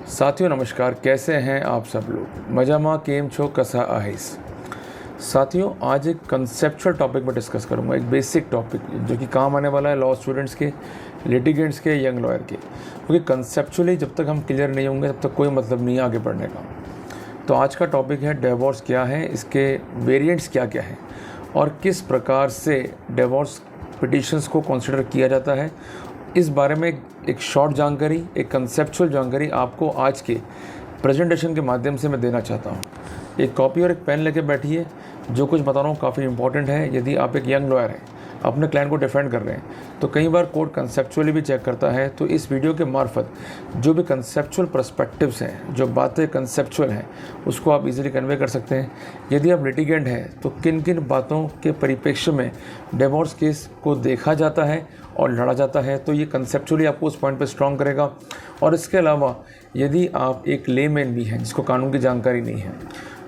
साथियों नमस्कार, कैसे हैं आप सब लोग। मजामा केम छो कसा आहिस। साथियों आज एक कंसेप्चुअल टॉपिक में डिस्कस करूंगा, एक बेसिक टॉपिक जो कि काम आने वाला है लॉ स्टूडेंट्स के, लिटिगेंट्स के, यंग लॉयर के। क्योंकि कंसेप्चुअली जब तक हम क्लियर नहीं होंगे तब तक कोई मतलब नहीं है आगे बढ़ने का। तो आज का टॉपिक है डिवोर्स क्या है, इसके वेरिएंट्स क्या क्या हैं और किस प्रकार से डिवोर्स पिटिशंस को कंसिडर किया जाता है। इस बारे में एक शॉर्ट जानकारी, एक कंसेप्चुअल जानकारी आपको आज के प्रेजेंटेशन के माध्यम से मैं देना चाहता हूँ। एक कॉपी और एक पेन लेके बैठिए। जो कुछ बता रहा हूँ काफ़ी इंपॉर्टेंट है। यदि आप एक यंग लॉयर हैं, अपने क्लाइंट को डिफेंड कर रहे हैं, तो कई बार कोर्ट कंसेप्चुअली भी चेक करता है। तो इस वीडियो के मार्फत जो भी कंसेप्चुअल पर्सपेक्टिव्स हैं, जो बातें कंसेप्चुअल हैं, उसको आप इजीली कन्वे कर सकते हैं। यदि आप लिटिगेंट हैं तो किन किन बातों के परिप्रेक्ष्य में डिवोर्स केस को देखा जाता है और लड़ा जाता है, तो ये कंसेप्चुअली आपको उस पॉइंट पे स्ट्रॉन्ग करेगा। और इसके अलावा यदि आप एक लेमैन भी हैं जिसको कानून की जानकारी नहीं है,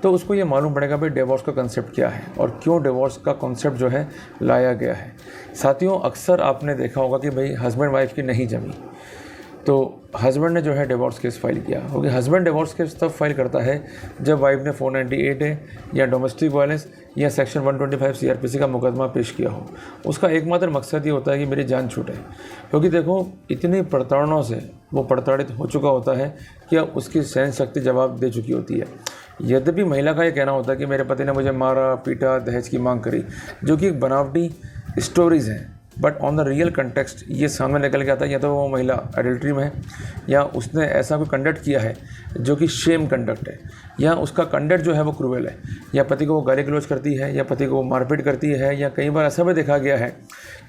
तो उसको ये मालूम पड़ेगा भाई डिवोर्स का कंसेप्ट क्या है और क्यों डिवोर्स का कंसेप्ट जो है लाया गया है। साथियों अक्सर आपने देखा होगा कि भाई हस्बैंड वाइफ की नहीं जमी, तो हस्बैंड ने जो है डिवोर्स केस फाइल किया, क्योंकि हस्बैंड डिवोर्स केस तब फाइल करता है जब वाइफ ने 498 है या डोमेस्टिक वायलेंस या सेक्शन 125 सीआरपीसी का मुकदमा पेश किया हो। उसका एकमात्र मकसद ये होता है कि मेरी जान छूटे, क्योंकि देखो इतनी प्रताड़नाओं से वो प्रताड़ित हो चुका होता है कि अब उसकी सहन शक्ति जवाब दे चुकी होती है। यद्यपि महिला का ये कहना होता है कि मेरे पति ने मुझे मारा, पीटा, दहेज की मांग करी, जो कि एक बनावटी स्टोरीज़ हैं। But on the real context ये सामने निकल के आता है या तो वो महिला एडल्ट्री में है, या उसने ऐसा कोई कंडक्ट किया है जो कि शेम कंडक्ट है, या उसका कंडक्ट जो है वो क्रूएल है, या पति को वो गाली गलौज करती है, या पति को वो मारपीट करती है, या कई बार ऐसा भी देखा गया है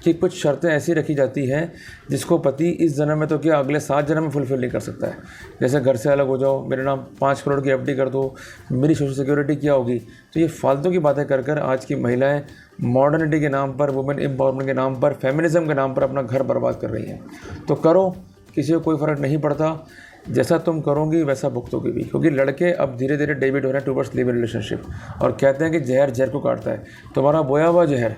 कि कुछ शर्तें ऐसी रखी जाती हैं जिसको पति इस जन्म में तो क्या अगले 7 जन्म में फुलफिल नहीं कर सकता है। जैसे घर से अलग हो जाओ, मेरे नाम 5 करोड़ की एफडी कर दो, मेरी सोशल सिक्योरिटी क्या होगी। तो ये फालतू की बातें कर कर आज की महिलाएं मॉडर्निटी के नाम पर, वुमेन एम्पावरमेंट के नाम पर, फेमिनिज्म के नाम पर अपना घर बर्बाद कर रही हैं। तो करो, किसी को कोई फ़र्क नहीं पड़ता, जैसा तुम करोगी वैसा भुगतोगी भी। क्योंकि लड़के अब धीरे धीरे डेविड हो रहे हैं टूवर्ड्स लिव इन रिलेशनशिप, और कहते हैं कि जहर जहर को काटता है। तुम्हारा बोया हुआ जहर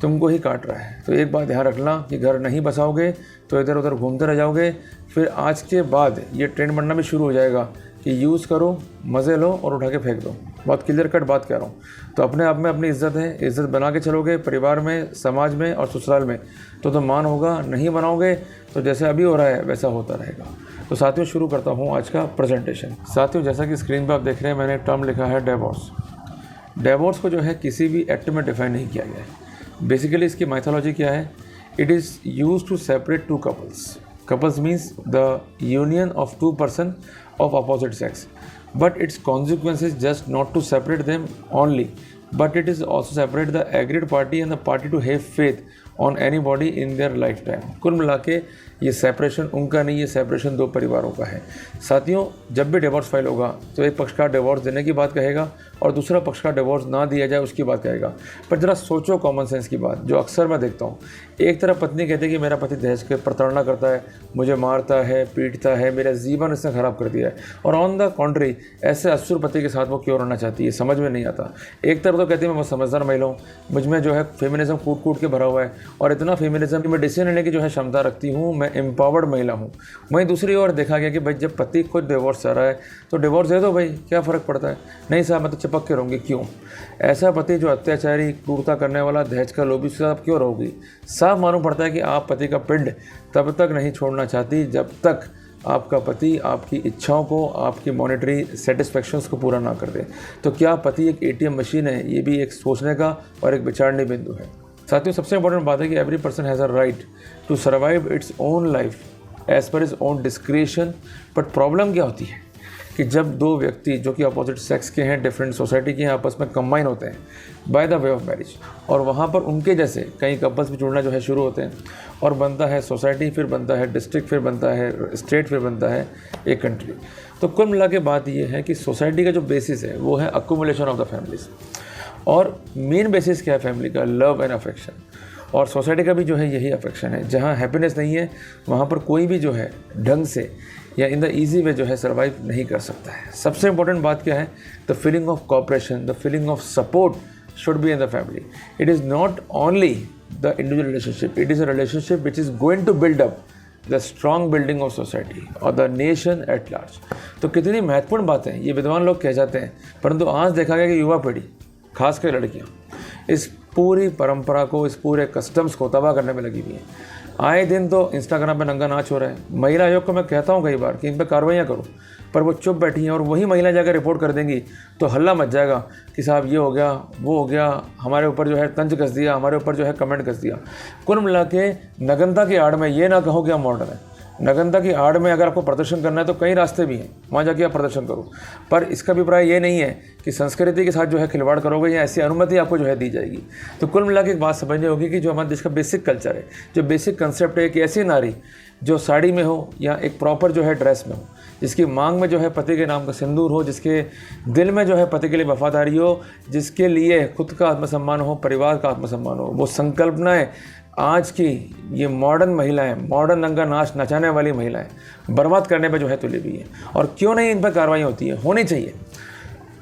तुमको ही काट रहा है। तो एक बात ध्यान रखना कि घर नहीं बसाओगे तो इधर उधर घूमते रह जाओगे। फिर आज के बाद ये ट्रेंड बनना भी शुरू हो जाएगा कि यूज़ करो, मज़े लो और उठा के फेंक दो। बहुत क्लियर कट बात कह रहा हूँ। तो अपने आप में अपनी इज्जत है, इज्जत बना के चलोगे परिवार में, समाज में और ससुराल में, तो मान होगा। नहीं बनाओगे तो जैसे अभी हो रहा है वैसा होता रहेगा। तो साथियों शुरू करता हूँ आज का प्रेजेंटेशन। साथियों जैसा कि स्क्रीन पर आप देख रहे हैं, मैंने एक टर्म लिखा है डिवोर्स। डिवोर्स को जो है किसी भी एक्ट में डिफाइन नहीं किया गया है। बेसिकली इसकी माइथोलॉजी क्या है? It is use to separate two couples. Couples means the union of 2 person of opposite sex, but its consequence is just not to separate them only, but it is also separate the agreed party and the party to have faith on anybody in their lifetime। कुल मिला के ये separation उनका नहीं, ये separation 2 परिवारों का है। साथियों जब भी डिवोर्स फाइल होगा तो एक पक्ष का डिवोर्स देने की बात कहेगा और दूसरा पक्ष का डिवोर्स ना दिया जाए उसकी बात कहेगा। पर जरा सोचो कॉमन सेंस की बात, जो अक्सर मैं देखता हूँ। एक तरफ पत्नी कहती है कि मेरा पति दहेज के प्रताड़ना करता है, मुझे मारता है, पीटता है, मेरा जीवन इसने ख़राब कर दिया है, और ऑन द कॉन्ट्री ऐसे असुर पति के साथ वो क्यों रहना चाहती है, समझ में नहीं आता। एक तरफ तो कहती है मैं बहुत समझदार महिला हूँ, मुझ में जो है फेमिनिज्म कूट कूट के भरा हुआ है, और इतना फेमिनिज्म कि मैं डिसीजन लेने की जो है क्षमता रखती हूँ, मैं एम्पावर्ड महिला हूँ। वहीं दूसरी ओर देखा गया कि भाई जब पति खुद डिवोर्स चाह रहा है तो डिवोर्स दे दो भाई, क्या फ़र्क पड़ता है। नहीं साहब मैं तो चिपक के रहूँगी। क्यों? ऐसा पति जो अत्याचारी, क्रूरता करने वाला, दहेज का लोभी, उसके साथ क्यों रहोगी? साफ मालूम पड़ता है कि आप पति का पिंड तब तक नहीं छोड़ना चाहती जब तक आपका पति आपकी इच्छाओं को, आपकी मॉनेटरी सेटिस्फेक्शंस को पूरा ना कर दे। तो क्या पति एक ATM मशीन है? ये भी एक सोचने का और एक विचारने बिंदु है। साथियों सबसे इंपॉर्टेंट बात है कि every person has a right to survive its own life as per is own discretion. But problem क्या होती है कि जब 2 व्यक्ति जो कि अपोजिट सेक्स के हैं, डिफरेंट सोसाइटी के हैं, आपस में कंबाइन होते हैं by the way of marriage, और वहाँ पर उनके जैसे कई कपल्स भी जुड़ना जो है शुरू होते हैं, और बनता है सोसाइटी, फिर बनता है डिस्ट्रिक्ट, फिर बनता है स्टेट, फिर बनता है एक कंट्री। तो कुल मिला के बात ये है कि सोसाइटी का जो बेसिस है वो है अक्यूमुलेशन ऑफ द फैमिलीज, और मेन बेसिस क्या है फैमिली का? Love and affection. और सोसाइटी का भी जो है यही अफेक्शन है। जहाँ हैप्पीनेस नहीं है वहाँ पर कोई भी जो है ढंग से या इन द ईजी वे जो है सर्वाइव नहीं कर सकता है। सबसे इंपॉर्टेंट बात क्या है? The feeling of cooperation, the feeling of support should be in the family. It is not only the individual relationship, it is a relationship which is going to build up the strong building of society और the nation at large. तो कितनी महत्वपूर्ण बातें ये विद्वान लोग कह जाते हैं, परंतु आज देखा गया कि युवा पीढ़ी खासकर लड़कियाँ इस पूरी परंपरा को, इस पूरे कस्टम्स को तबाह करने में लगी हुई हैं। आए दिन तो इंस्टाग्राम पे नंगा नाच हो रहा है। महिला आयोग को मैं कहता हूँ कई बार कि इन पर कार्रवाइयाँ करो, पर वो चुप बैठी हैं और वही महिला जाकर रिपोर्ट कर देंगी तो हल्ला मच जाएगा कि साहब ये हो गया, वो हो गया, हमारे ऊपर जो है तंज कस दिया, हमारे ऊपर जो है कमेंट कस दिया। कुल मिला के नग्नता की आड़ में ये ना कहो कि हम मॉडर्न है। नग्नता की आड़ में अगर आपको प्रदर्शन करना है तो कई रास्ते भी हैं, वहाँ जाके आप प्रदर्शन करो, पर इसका अभिप्राय ये नहीं है कि संस्कृति के साथ जो है खिलवाड़ करोगे या ऐसी अनुमति आपको जो है दी जाएगी। तो कुल मिला के एक बात समझनी होगी कि जो हमारे देश का बेसिक कल्चर है, जो बेसिक कंसेप्ट है, एक ऐसी नारी जो साड़ी में हो या एक प्रॉपर जो है ड्रेस में हो, जिसकी मांग में जो है पति के नाम का सिंदूर हो, जिसके दिल में जो है पति के लिए वफादारी हो, जिसके लिए खुद का आत्मसम्मान हो, परिवार का आत्मसम्मान हो, वो संकल्पनाएं आज की ये मॉडर्न महिलाएं, मॉडर्न नंगा नाच नचाने वाली महिलाएं बर्बाद करने पे जो है तुली हुई है। और क्यों नहीं इन पर कार्रवाई होती है, होनी चाहिए।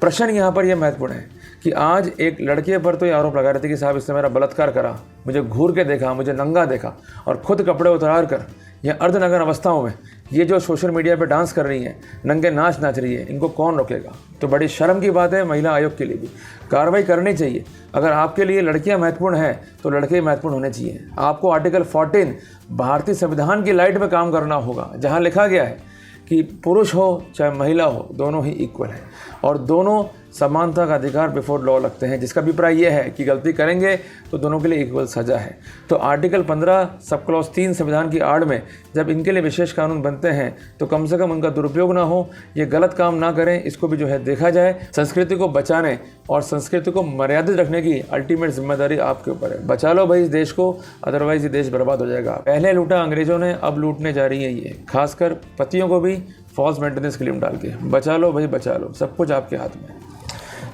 प्रश्न यहाँ पर यह महत्वपूर्ण है कि आज एक लड़के पर तो ये आरोप लगा रहे थे कि साहब इसने मेरा बलात्कार करा, मुझे घूर के देखा, मुझे नंगा देखा, और खुद कपड़े उतार कर या अर्धनग्न अवस्थाओं में ये जो सोशल मीडिया पे डांस कर रही हैं, नंगे नाच नाच रही है, इनको कौन रोकेगा। तो बड़ी शर्म की बात है महिला आयोग के लिए भी कार्रवाई करनी चाहिए। अगर आपके लिए लड़कियां महत्वपूर्ण हैं तो लड़के महत्वपूर्ण होने चाहिए। आपको आर्टिकल 14 भारतीय संविधान की लाइट में काम करना होगा, जहां लिखा गया है कि पुरुष हो चाहे महिला हो, दोनों ही इक्वल हैं और दोनों समानता का अधिकार बिफोर लॉ लगते हैं, जिसका अभिप्राय यह है कि गलती करेंगे तो दोनों के लिए इक्वल सज़ा है। तो आर्टिकल 15 सब क्लॉज 3 संविधान की आड़ में जब इनके लिए विशेष कानून बनते हैं तो कम से कम उनका दुरुपयोग ना हो, ये गलत काम ना करें, इसको भी जो है देखा जाए। संस्कृति को बचाने और संस्कृति को मर्यादित रखने की अल्टीमेट जिम्मेदारी आपके ऊपर है। बचा लो भाई इस देश को, अदरवाइज ये देश बर्बाद हो जाएगा। पहले लूटा अंग्रेज़ों ने, अब लूटने जा रही है ये, खासकर पतियों को भी फॉल्स मेंटेनेंस क्लेम डाल के। बचा लो भाई, बचा लो, सब कुछ आपके हाथ में है।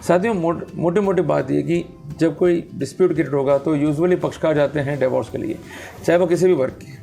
साथियों, मोटी मोटी बात ये कि जब कोई डिस्प्यूट क्रिएट होगा तो यूजुअली पक्षकार जाते हैं डिवोर्स के लिए, चाहे वो किसी भी वर्ग की।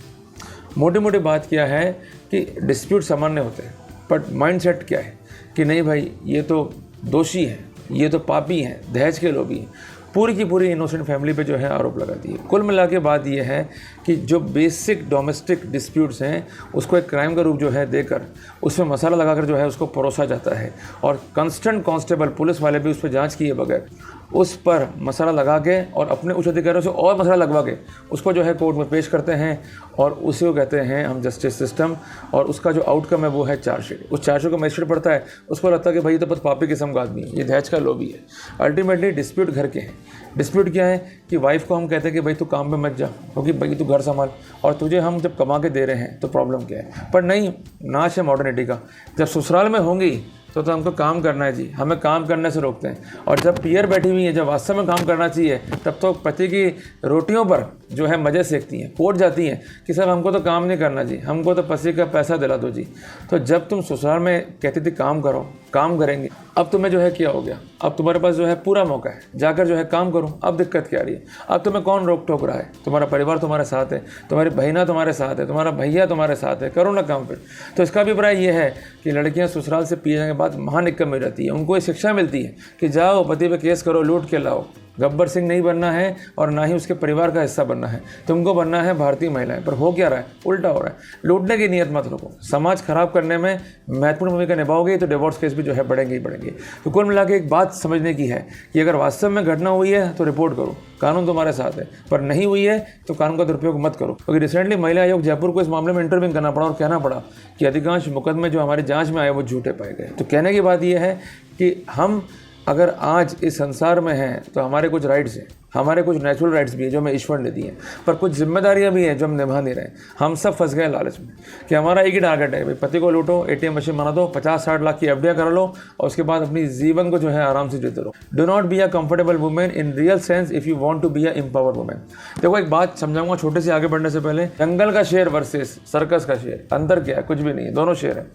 मोटी मोटी बात क्या है कि डिस्प्यूट सामान्य होते हैं, बट माइंडसेट क्या है कि नहीं भाई ये तो दोषी है, ये तो पापी हैं, दहेज के लोभी हैं, पूरी की पूरी इनोसेंट फैमिली पे जो है आरोप लगाती है। कुल मिला के बात ये है कि जो बेसिक डोमेस्टिक डिस्प्यूट्स हैं उसको एक क्राइम का रूप जो है देकर उसमें मसाला लगाकर जो है उसको परोसा जाता है, और कंस्टेंट कांस्टेबल पुलिस वाले भी उस पर जांच किए बगैर उस पर मसाला लगा के और अपने उच्च अधिकारियों से और मसाला लगवा के उसको जो है कोर्ट में पेश करते हैं, और उसी को कहते हैं हम जस्टिस सिस्टम। और उसका जो आउटकम है वो है चार्जशीट। उस चार्जशीट को मैजिस्ट्रेट पढ़ता है, उसको लगता है कि भाई ये तो बस पापी किस्म का आदमी है, ये दहेज का लोभी है। अल्टीमेटली डिस्प्यूट घर के हैं। डिस्प्यूट क्या है कि वाइफ को हम कहते हैं कि भाई तू काम पे मत जा, क्योंकि भाई तू घर संभाल, और तुझे हम जब कमा के दे रहे हैं तो प्रॉब्लम क्या है। पर नहीं, नाश है मॉडर्निटी का। जब ससुराल में होंगी तो हमको काम करना है जी, हमें काम करने से रोकते हैं। और जब पीयर बैठी हुई है, जब वास्तव में काम करना चाहिए, तब तो पति की रोटियों पर जो है मज़े सेकती हैं, कोर्ट जाती हैं कि सर हमको तो काम नहीं करना जी, हमको तो पति का पैसा दिला दो जी। तो जब तुम ससुराल में कहती थी काम करो, काम करेंगे, अब तुम्हें जो है क्या हो गया, अब तुम्हारे पास जो है पूरा मौका है, जाकर जो है काम करो। अब दिक्कत क्या आ रही है, अब तुम्हें कौन रोक टोक रहा है, तुम्हारा परिवार तुम्हारे साथ है, तुम्हारी बहना तुम्हारे साथ है, तुम्हारा भैया तुम्हारे साथ है, करो ना काम फिर। तो इसका अभिप्राय ये है कि लड़कियां ससुराल से पिए जाने के बाद महानिक्कम में रहती है। उनको ये शिक्षा मिलती है कि जाओ पति पे केस करो, लूट के लाओ। गब्बर सिंह नहीं बनना है और ना ही उसके परिवार का हिस्सा बनना है, तुमको बनना है भारतीय महिलाएं। पर हो क्या रहा है, उल्टा हो रहा है। लूटने की नीयत मत रखो, समाज खराब करने में महत्वपूर्ण भूमिका निभाओगे तो डिवोर्स केस भी जो है बढ़ेंगे ही बढ़ेंगे। तो कुल मिला के एक बात समझने की है कि अगर वास्तव में घटना हुई है तो रिपोर्ट करो, कानून तुम्हारे साथ है, पर नहीं हुई है तो कानून का दुरुपयोग मत करो। क्योंकि रिसेंटली महिला आयोग जयपुर को इस मामले में इंटरव्यू करना पड़ा और कहना पड़ा कि अधिकांश मुकदमे जो हमारी जाँच में आए वो झूठे पाए गए। तो कहने की बात यह है कि हम अगर आज इस संसार में हैं तो हमारे कुछ राइट्स हैं, हमारे कुछ नेचुरल राइट्स भी हैं जो हमें ईश्वर ने दी हैं, पर कुछ जिम्मेदारियां भी हैं जो हम निभा नहीं रहे। हम सब फंस गए लालच में कि हमारा एक ही टारगेट है, भाई पति को लूटो, एटीएम मशीन बना दो, 50-60 लाख की एफडीआई करा लो और उसके बाद अपनी जीवन को जो है आराम से जीते रहो। Do not be a comfortable women in real sense if you want to be a empowered women. देखो एक बात समझाऊंगा छोटे से आगे बढ़ने से पहले, जंगल का शेर वर्सेस सर्कस का शेर, अंतर क्या है, कुछ भी नहीं है, दोनों शेर हैं।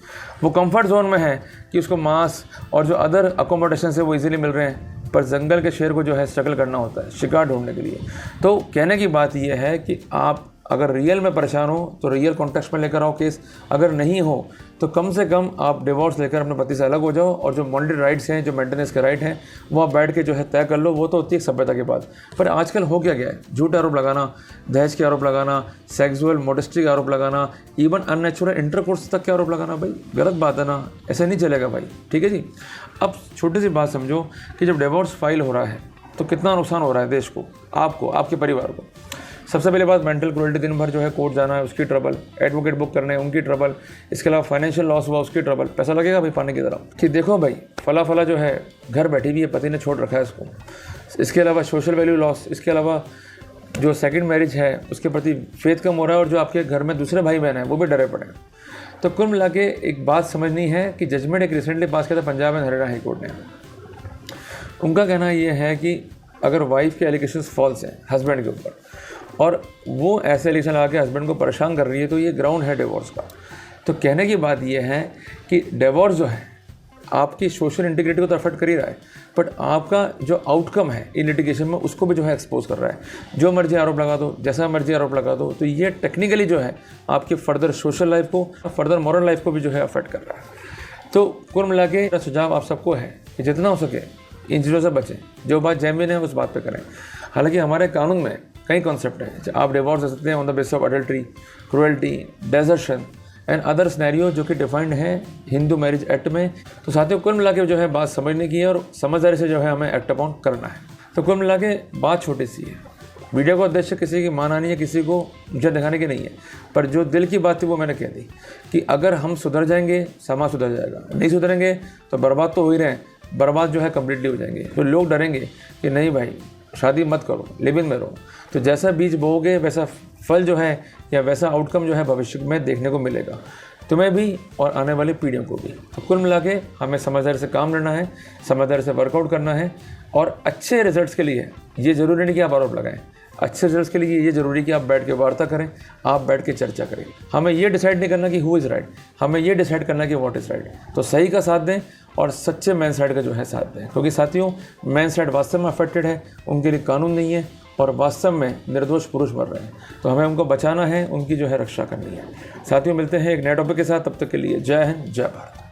वो कंफर्ट जोन में है कि उसको मांस और जो अदर अकोमोडेशन है वो इजीली मिल रहे हैं, पर जंगल के शेर को जो है स्ट्रगल करना होता है शिकार ढूंढने के लिए। तो कहने की बात यह है कि आप अगर रियल में परेशान हो तो रियल कॉन्टेक्स्ट में लेकर आओ केस, अगर नहीं हो तो कम से कम आप डिवोर्स लेकर अपने पति से अलग हो जाओ, और जो मॉनिटरी राइट्स हैं, जो मेंटेनेंस के राइट हैं, वो आप बैठ के जो है तय कर लो। वो तो होती है सभ्यता की बात। पर आजकल हो क्या गया है, झूठ आरोप लगाना, दहेज के आरोप लगाना, सेक्सुअल मोडेस्टी का आरोप लगाना, इवन अननेचुरल इंटरकोर्स तक के आरोप लगाना। भाई गलत बात है ना, ऐसा नहीं चलेगा भाई, ठीक है जी। अब छोटी सी बात समझो कि जब डिवोर्स फाइल हो रहा है तो कितना नुकसान हो रहा है देश को, आपको, आपके परिवार को। सबसे पहले बात मेंटल क्रूएल्टी, दिन भर जो है कोर्ट जाना है उसकी ट्रबल, एडवोकेट बुक करने उनकी ट्रबल, इसके अलावा फाइनेंशियल लॉस हुआ उसकी ट्रबल, पैसा लगेगा भाई पानी की तरह कि देखो भाई फला जो है घर बैठी हुई है, पति ने छोड़ रखा है इसको। इसके अलावा सोशल वैल्यू लॉस, इसके अलावा जो सेकंड मैरिज है उसके प्रति फेथ कम हो रहा है, और जो आपके घर में दूसरे भाई बहन हैं वो भी डरे पड़े हैं। तो कुल मिला के एक बात समझनी है कि जजमेंट एक रिसेंटली पास किया था Punjab and Haryana high court ने। उनका कहना ये है कि अगर वाइफ के एलिगेशंस फॉल्स हैं हस्बैंड के ऊपर, और वो ऐसे एलिगेशन लगा के हस्बैंड को परेशान कर रही है, तो ये ग्राउंड है डिवोर्स का। तो कहने की बात ये है कि डिवोर्स जो है आपकी सोशल इंटीग्रिटी को तो अफेक्ट कर ही रहा है, बट आपका जो आउटकम है इन लिटिगेशन में उसको भी जो है एक्सपोज कर रहा है। जो मर्जी आरोप लगा दो, जैसा मर्जी आरोप लगा दो, तो ये टेक्निकली जो है आपकी फर्दर सोशल लाइफ को, फर्दर मॉरल लाइफ को भी जो है अफेक्ट कर रहा है। तो कुल मिला के मेरा सुझाव आप सबको है कि जितना हो सके इन चीज़ों से बचें, जो बात जेन्युइन है उस बात पे करें। हालांकि हमारे कानून में कई कॉन्सेप्ट हैं, आप डिवोर्स दे सकते हैं on the basis of adultery, cruelty, desertion and other scenario जो कि डिफाइंड है हिंदू मैरिज एक्ट में। तो साथियों कुल मिला के जो है बात समझने की है, और समझदारी से जो है हमें एक्ट अपॉन करना है। तो कुल मिला के बात छोटी सी है, वीडियो का उद्देश्य किसी की मान आनी है, किसी को मुझे दिखाने की नहीं है, पर जो दिल की बात थी वो मैंने कह दी कि अगर हम सुधर जाएंगे समाज सुधर जाएगा, नहीं सुधरेंगे तो बर्बाद तो हो ही रहे हैं, बर्बाद जो है कम्प्लीटली हो जाएंगे। तो लोग डरेंगे कि नहीं भाई शादी मत करो, लिव इन में रहो, तो जैसा बीज बोओगे वैसा फल जो है या वैसा आउटकम जो है भविष्य में देखने को मिलेगा, तुम्हें भी और आने वाली पीढ़ियों को भी। तो कुल मिला के हमें समझदारी से काम लेना है, समझदारी से वर्कआउट करना है, और अच्छे रिजल्ट्स के लिए ये ज़रूरी नहीं कि आप आरोप लगाएं, अच्छे रिजल्ट्स के लिए ये ज़रूरी कि आप बैठ के वार्ता करें, आप बैठ के चर्चा करें। हमें ये डिसाइड नहीं करना कि हु इज़ राइट, हमें ये डिसाइड करना कि व्हाट इज़ राइट। तो सही का साथ दें और सच्चे मैन साइड का जो है साथ दें, क्योंकि साथियों मैन साइड वास्तव में अफेक्टेड है, उनके लिए कानून नहीं है और वास्तव में निर्दोष पुरुष मर रहे हैं। तो हमें उनको बचाना है, उनकी जो है रक्षा करनी है। साथियों मिलते हैं एक नए टॉपिक के साथ, तब तक के लिए जय हिंद, जय भारत।